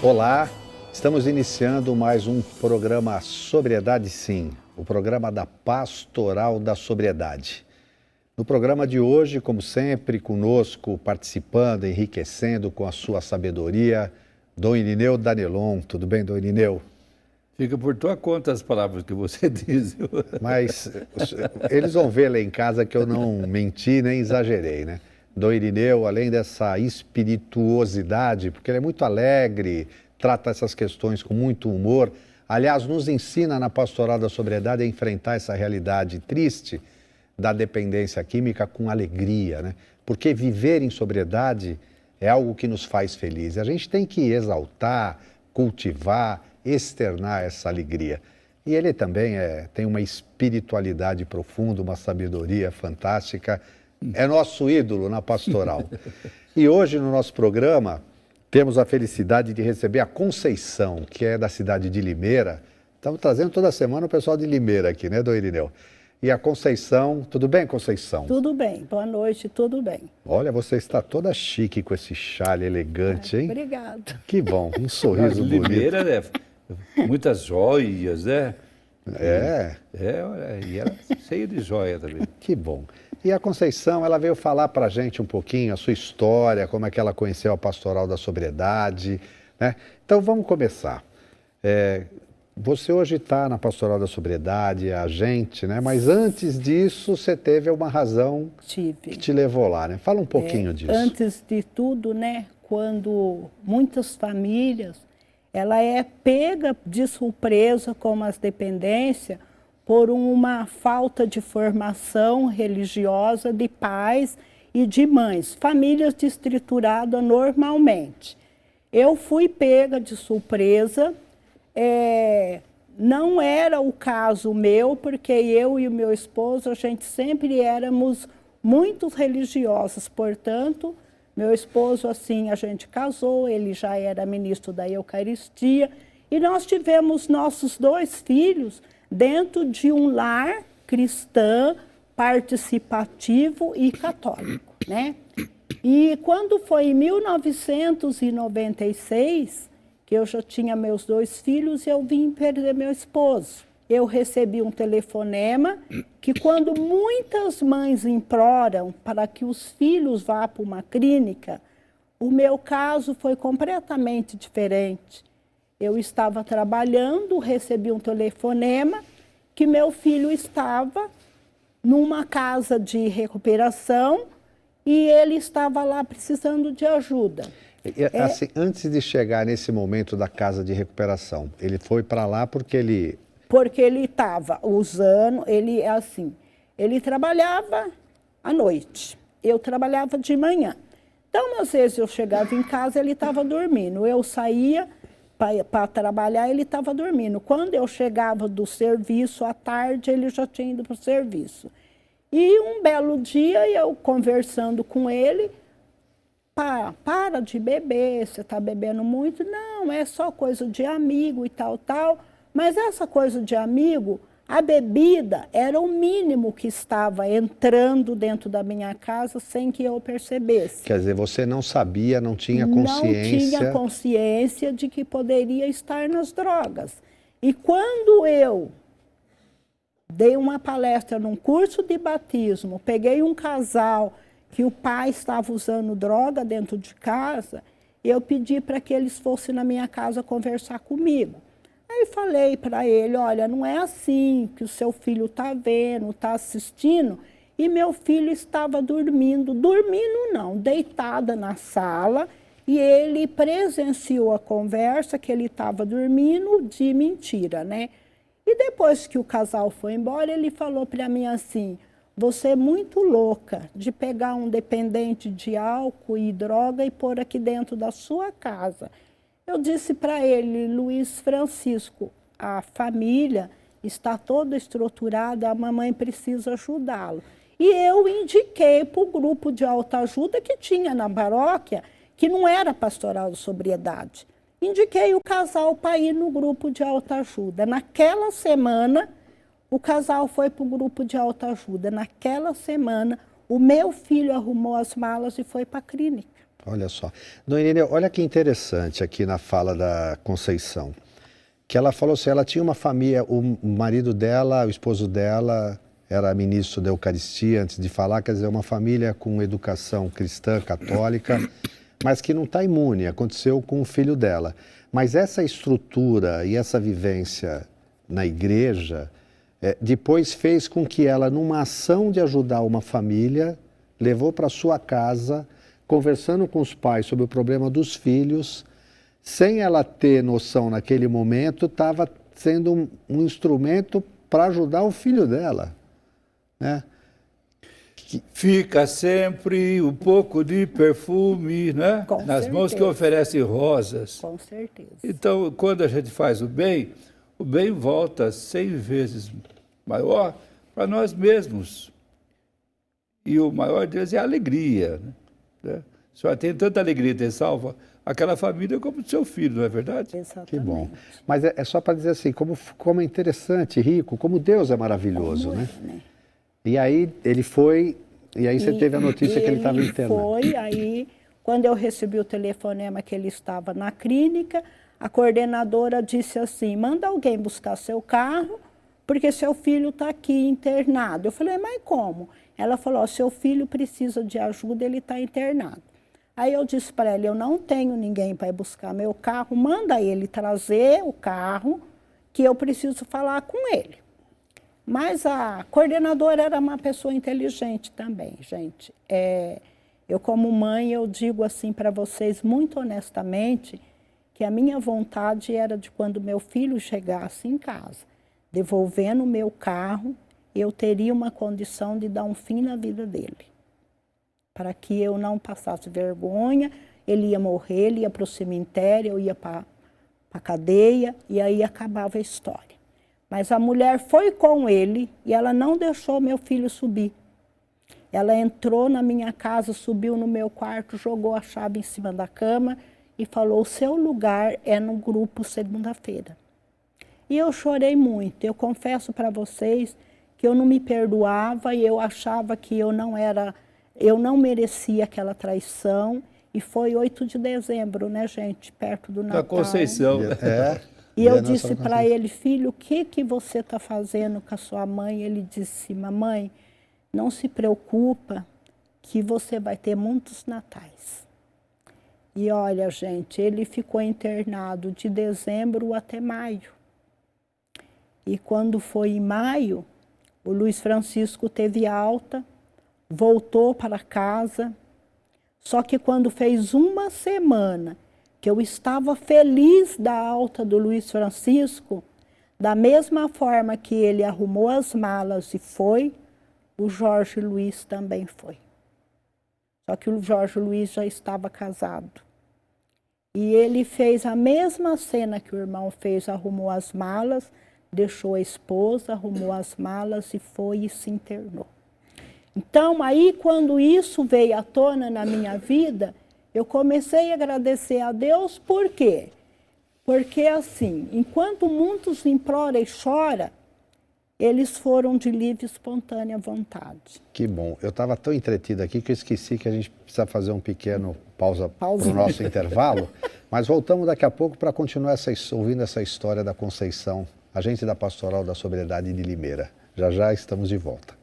Olá, estamos iniciando mais um programa Sobriedade Sim, o programa da Pastoral da Sobriedade. No programa de hoje, como sempre, conosco, participando, enriquecendo com a sua sabedoria, Dom Irineu Danelon. Tudo bem, Dom Irineu? Fica por tua conta as palavras que você diz. Mas eles vão ver lá em casa que eu não menti nem exagerei, né? Dom Irineu, além dessa espirituosidade, porque ele é muito alegre, trata essas questões com muito humor, aliás, nos ensina na Pastoral da Sobriedade a enfrentar essa realidade triste da dependência química com alegria, né? Porque viver em sobriedade é algo que nos faz felizes. A gente tem que exaltar, cultivar, externar essa alegria. E ele também tem uma espiritualidade profunda, uma sabedoria fantástica. É nosso ídolo na pastoral. E hoje, no nosso programa, temos a felicidade de receber a Conceição, que é da cidade de Limeira. Estamos trazendo toda semana o pessoal de Limeira aqui, né, Dom Irineu? E a Conceição, tudo bem, Conceição? Tudo bem, boa noite, tudo bem. Olha, você está toda chique com esse chale elegante, hein? Obrigada. Que bom, um sorriso bonito. Limeira, né? Muitas joias, né? E ela cheia de joia também. Que bom. E a Conceição, ela veio falar para a gente um pouquinho a sua história, como é que ela conheceu a Pastoral da Sobriedade, né? Então vamos começar. Você hoje está na Pastoral da Sobriedade, a gente, né? Mas antes disso, você teve uma razão que te levou lá, né? Fala um pouquinho disso. Antes de tudo, né? Quando muitas famílias, ela é pega de surpresa com as dependências por uma falta de formação religiosa de pais e de mães, famílias destruturadas normalmente. Eu fui pega de surpresa, não era o caso meu, porque eu e o meu esposo, a gente sempre éramos muito religiosos, portanto, meu esposo, assim, a gente casou, ele já era ministro da Eucaristia, e nós tivemos nossos 2 filhos dentro de um lar cristão, participativo e católico, né? E quando foi em 1996, que eu já tinha meus 2 filhos, eu vim perder meu esposo. Eu recebi um telefonema que quando muitas mães imploram para que os filhos vá para uma clínica, o meu caso foi completamente diferente. Eu estava trabalhando, recebi um telefonema que meu filho estava numa casa de recuperação e ele estava lá precisando de ajuda. Assim, antes de chegar nesse momento da casa de recuperação, ele foi para lá porque ele estava usando, ele trabalhava à noite, eu trabalhava de manhã. Então, às vezes eu chegava em casa, ele estava dormindo, eu saía para trabalhar, ele estava dormindo. Quando eu chegava do serviço, à tarde, ele já tinha ido para o serviço. E um belo dia, eu conversando com ele, para de beber, você está bebendo muito? Não, é só coisa de amigo e tal, tal. Mas essa coisa de amigo, a bebida era o mínimo que estava entrando dentro da minha casa sem que eu percebesse. Quer dizer, você não sabia, não tinha consciência... Não tinha consciência de que poderia estar nas drogas. E quando eu dei uma palestra num curso de batismo, peguei um casal que o pai estava usando droga dentro de casa, eu pedi para que eles fossem na minha casa conversar comigo. Aí falei para ele, olha, não é assim que o seu filho está vendo, está assistindo, e meu filho estava dormindo não, deitada na sala, e ele presenciou a conversa que ele estava dormindo de mentira, né? E depois que o casal foi embora, ele falou para mim assim, você é muito louca de pegar um dependente de álcool e droga e pôr aqui dentro da sua casa. Eu disse para ele, Luiz Francisco, a família está toda estruturada, a mamãe precisa ajudá-lo. E eu indiquei para o grupo de autoajuda que tinha na paróquia, que não era pastoral de sobriedade. Indiquei o casal para ir no grupo de autoajuda. Naquela semana, o casal foi para o grupo de autoajuda. Naquela semana, o meu filho arrumou as malas e foi para a clínica. Olha só. Dona Irineu, olha que interessante aqui na fala da Conceição. Que ela falou assim, ela tinha uma família, o marido dela, o esposo dela era ministro da Eucaristia antes de falar, quer dizer, uma família com educação cristã, católica, mas que não está imune, aconteceu com o filho dela. Mas essa estrutura e essa vivência na igreja, depois fez com que ela, numa ação de ajudar uma família, levou para sua casa, conversando com os pais sobre o problema dos filhos, sem ela ter noção naquele momento, estava sendo um instrumento para ajudar o filho dela, né? Fica sempre um pouco de perfume, né? Com Nas certeza. mãos que oferecem rosas. Com certeza. Então, quando a gente faz o bem volta 100 vezes maior para nós mesmos. E o maior deles é a alegria, né? A senhora tem tanta alegria de ter salvo aquela família como o seu filho, não é verdade? Exatamente. Que bom. Mas é só para dizer assim, como é interessante, rico, como Deus é maravilhoso, Como né? é, né? E aí ele foi, e aí você teve a notícia que ele estava internado. Foi, aí quando eu recebi o telefonema que ele estava na clínica, a coordenadora disse assim, manda alguém buscar seu carro, porque seu filho está aqui internado. Eu falei, mas como? Ela falou, seu filho precisa de ajuda, ele está internado. Aí eu disse para ela, eu não tenho ninguém para ir buscar meu carro, manda ele trazer o carro, que eu preciso falar com ele. Mas a coordenadora era uma pessoa inteligente também, gente. Eu como mãe, eu digo assim para vocês, muito honestamente, que a minha vontade era de quando meu filho chegasse em casa, devolvendo o meu carro, eu teria uma condição de dar um fim na vida dele. Para que eu não passasse vergonha, ele ia morrer, ele ia para o cemitério, eu ia para a cadeia, e aí acabava a história. Mas a mulher foi com ele e ela não deixou meu filho subir. Ela entrou na minha casa, subiu no meu quarto, jogou a chave em cima da cama e falou, o seu lugar é no grupo segunda-feira. E eu chorei muito. Eu confesso para vocês que eu não me perdoava e eu achava que eu não merecia aquela traição. E foi 8 de dezembro, né, gente? Perto do Natal. Da Conceição. E eu disse para ele, filho, o que você está fazendo com a sua mãe? Ele disse, mamãe, não se preocupa que você vai ter muitos natais. E olha, gente, ele ficou internado de dezembro até maio. E quando foi em maio, o Luiz Francisco teve alta, voltou para casa. Só que quando fez uma semana que eu estava feliz da alta do Luiz Francisco, da mesma forma que ele arrumou as malas e foi, o Jorge Luiz também foi. Só que o Jorge Luiz já estava casado. E ele fez a mesma cena que o irmão fez, arrumou as malas, deixou a esposa, arrumou as malas e foi e se internou. Então, aí quando isso veio à tona na minha vida, eu comecei a agradecer a Deus, por quê? Porque assim, enquanto muitos imploram e choram, eles foram de livre e espontânea vontade. Que bom. Eu estava tão entretido aqui que eu esqueci que a gente precisa fazer um pequeno pausa para o nosso intervalo, mas voltamos daqui a pouco para continuar ouvindo essa história da Conceição, agente da Pastoral da Sobriedade de Limeira. Já já estamos de volta.